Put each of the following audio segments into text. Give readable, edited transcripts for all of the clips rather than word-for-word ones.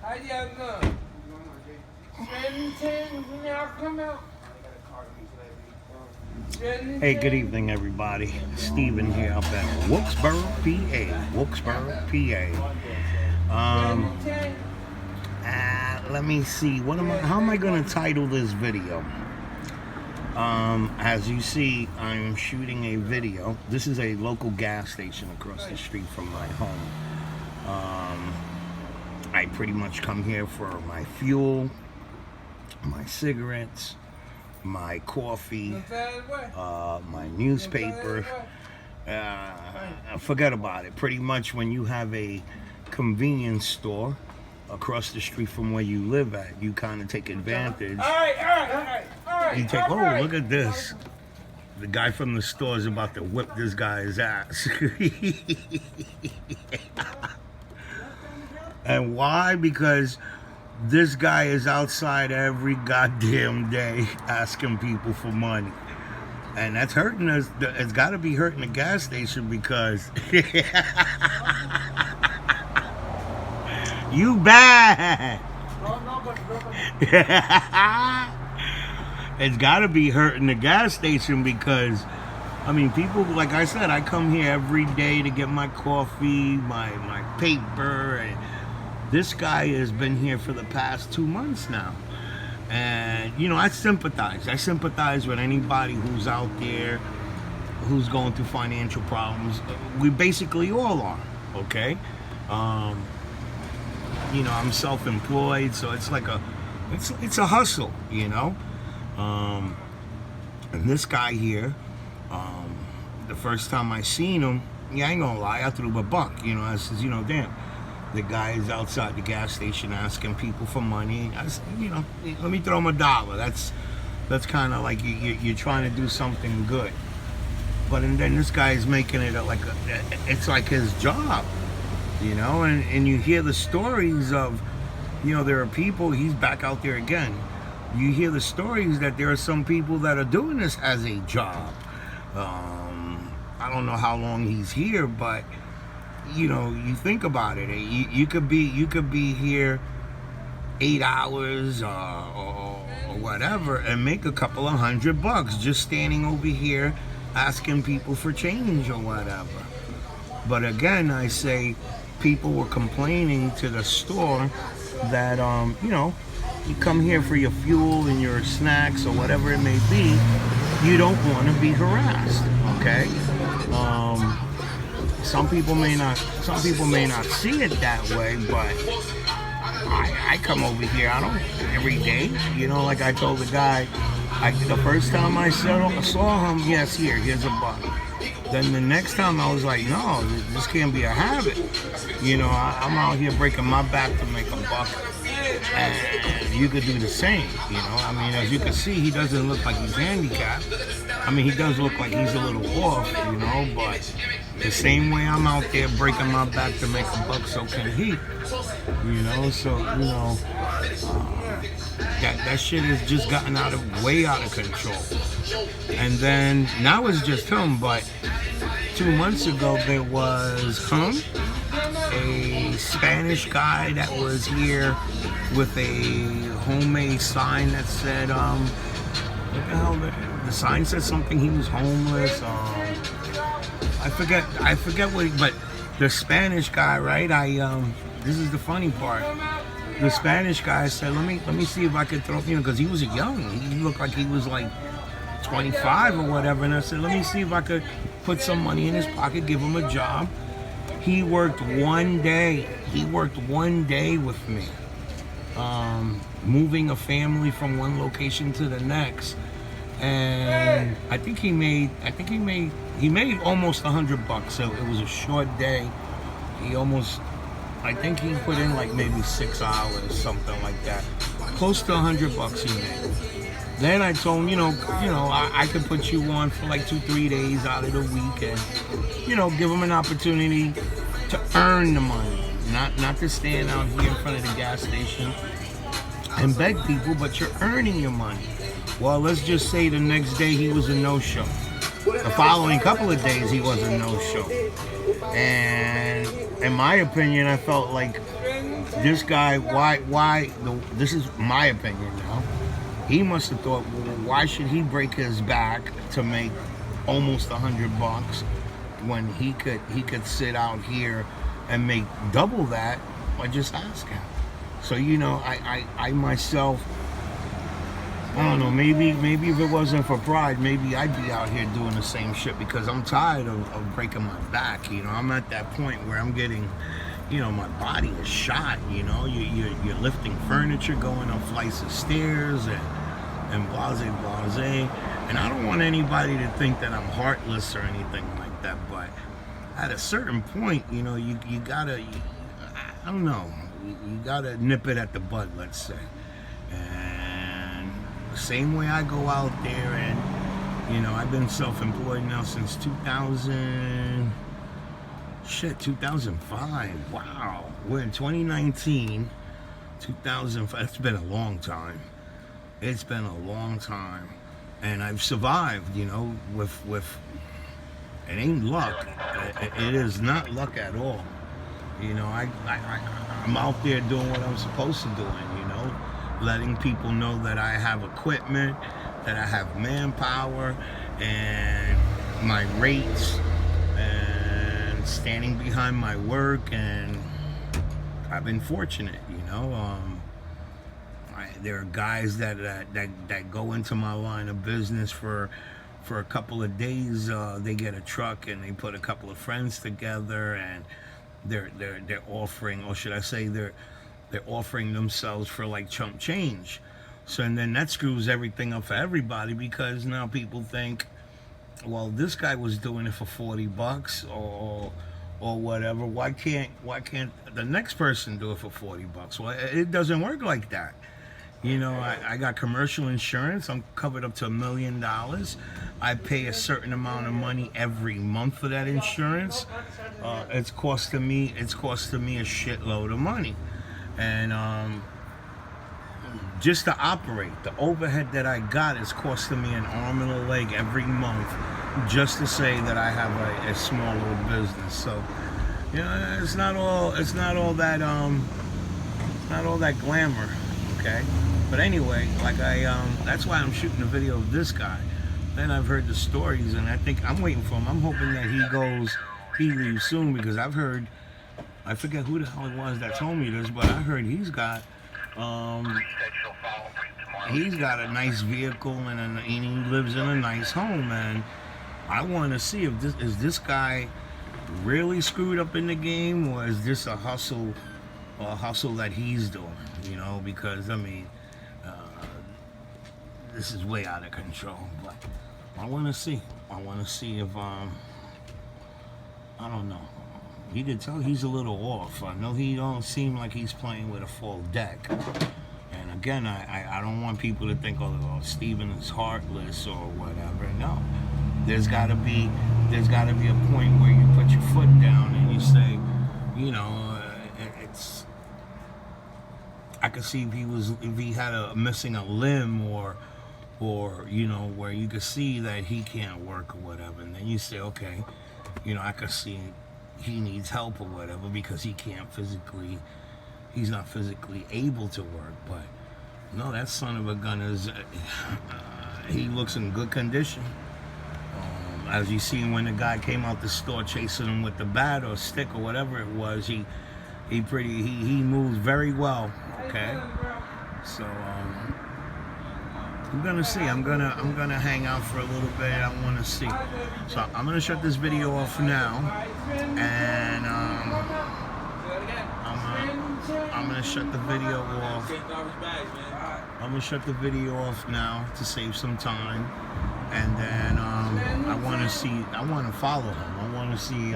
Hey, good evening, everybody. Steven here up at Wilkesboro, PA. Let me see. How am I going to title this video? As you see, I'm shooting a video. This is a local gas station across the street from my home. I pretty much come here for my fuel, my cigarettes, my coffee, my newspaper. Forget about it. Pretty much when you have a convenience store across the street from where you live at, you kind of take advantage. All right. You take, oh, look at this. The guy from the store is about to whip this guy's ass. And why? Because this guy is outside every goddamn day asking people for money. And that's hurting us. It's got to be hurting the gas station because you bad. It's got to be hurting the gas station because, I mean, people, like I said, I come here every day to get my coffee, my paper, and this guy has been here for the past 2 months now. And, you know, I sympathize. I sympathize with anybody who's out there who's going through financial problems. We basically all are, okay? You know, I'm self-employed, so it's like it's a hustle, you know? And this guy here, the first time I seen him, yeah, I ain't gonna lie, I threw him a buck. You know, I says, you know, damn, the guy is outside the gas station asking people for money. I said, you know, let me throw him $1. That's kind of like you're trying to do something good. But and then this guy is making it it's like his job, you know. And you hear the stories of, you know, there are people. He's back out there again. You hear the stories that there are some people that are doing this as a job. I don't know how long he's here, but you know, you think about it. You could be here 8 hours or whatever, and make a couple of $100 just standing over here asking people for change or whatever. But again, I say people were complaining to the store that you know, you come here for your fuel and your snacks or whatever it may be, you don't want to be harassed, okay? Some people may not see it that way, but I come over here, I don't, every day, you know, like I told the guy, the first time I saw him, yes, here's $1. Then the next time I was like, no, this can't be a habit. You know, I'm out here breaking my back to make $1. And you could do the same, you know. I mean, as you can see, he doesn't look like he's handicapped. I mean, he does look like he's a little off, you know, but the same way I'm out there breaking my back to make $1, so can he. You know, so, you know, that shit has just gotten way out of control. And then, now it's just him, but 2 months ago there was a Spanish guy that was here with a homemade sign that said, what the hell, the sign said something, he was homeless, I forget what, but the Spanish guy, right, this is the funny part, the Spanish guy said, let me see if I could throw, you know, because he was young, he looked like he was like 25 or whatever, and I said, let me see if I could put some money in his pocket, give him a job. He worked one day with me, moving a family from one location to the next, and I think he made almost $100. So it was a short day. I think he put in like maybe 6 hours, something like that. Close to $100 he made. Then I told him, you know, I could put you on for like 2-3 days out of the week, and you know, give him an opportunity to earn the money, not to stand out here in front of the gas station and beg people, but you're earning your money. Well, let's just say the next day he was a no-show. The following couple of days he was a no-show. And in my opinion, I felt like this guy, this is my opinion now. He must have thought, well, why should he break his back to make almost $100 when he could sit out here and make double that by just asking? So I myself, I don't know, maybe if it wasn't for pride, maybe I'd be out here doing the same shit, because I'm tired of breaking my back. I'm at that point where I'm getting, my body is shot. You're lifting furniture, going up flights of stairs, and blase. And I don't want anybody to think that I'm heartless or anything like that, but at a certain point, you gotta, I don't know, you gotta nip it at the bud, let's say. And the same way I go out there, and I've been self-employed now since 2005. Wow, we're in 2019. 2005. It's been a long time. It's been a long time, and I've survived. With it ain't luck. It is not luck at all. I'm out there doing what I'm supposed to do, letting people know that I have equipment, that I have manpower, and my rates, and standing behind my work. And I've been fortunate, there are guys that go into my line of business for a couple of days. They get a truck and they put a couple of friends together, and they're offering, or should I say, they're offering themselves for like chump change. So, and then that screws everything up for everybody, because now people think, well, this guy was doing it for $40 or whatever. Why can't the next person do it for $40? Well, it doesn't work like that. I got commercial insurance. I'm covered up to $1 million. I pay a certain amount of money every month for that insurance. It's costing me a shitload of money. And just to operate, the overhead that I got is costing me an arm and a leg every month, just to say that I have a small little business. So, it's not all that glamour, okay? But anyway, that's why I'm shooting a video of this guy. Then I've heard the stories, and I think I'm waiting for him. I'm hoping that he leaves soon, because I've heard, I forget who the hell it was that told me this, but I heard he's got a nice vehicle, and he lives in a nice home. And I want to see if this guy really screwed up in the game, or is this a hustle that he's doing? Because this is way out of control. But I want to see. I want to see if I don't know. You can tell he's a little off. I know he don't seem like he's playing with a full deck. And again, I don't want people to think, oh, Steven is heartless or whatever. No, there's got to be a point where you put your foot down and you say, it's. I could see if he had missing a limb or where you could see that he can't work or whatever, and then you say, okay, I could see he needs help or whatever, because he's not physically able to work. But no, that son of a gun is he looks in good condition. As you see, when the guy came out the store chasing him with the bat or stick or whatever it was, he moves very well. Okay, so I'm gonna see. I'm gonna hang out for a little bit. I want to see. So I'm gonna shut this video off now, and I'm gonna shut the video off. I'm gonna shut the video off now to save some time, and then I want to follow him. I want to see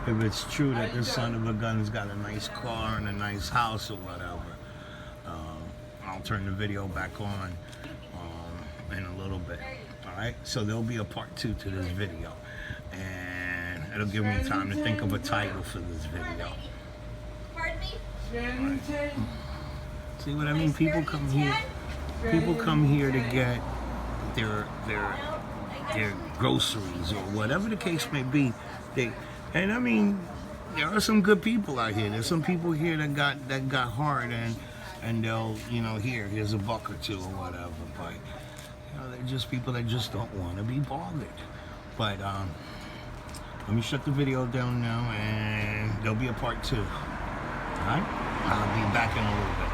if it's true that this son of a gun's got a nice car and a nice house or whatever. I'll turn the video back on in a little bit. Alright, so there'll be a part 2 to this video, and it'll give me time to think of a title for this video. Pardon me? Right. See what I mean? People come here to get their groceries or whatever the case may be. And I mean, there are some good people out here. There's some people here that got hard, and they'll, here's a buck or two or whatever. But they're just people that just don't want to be bothered. But let me shut the video down now, and there'll be a part 2. All right, I'll be back in a little bit.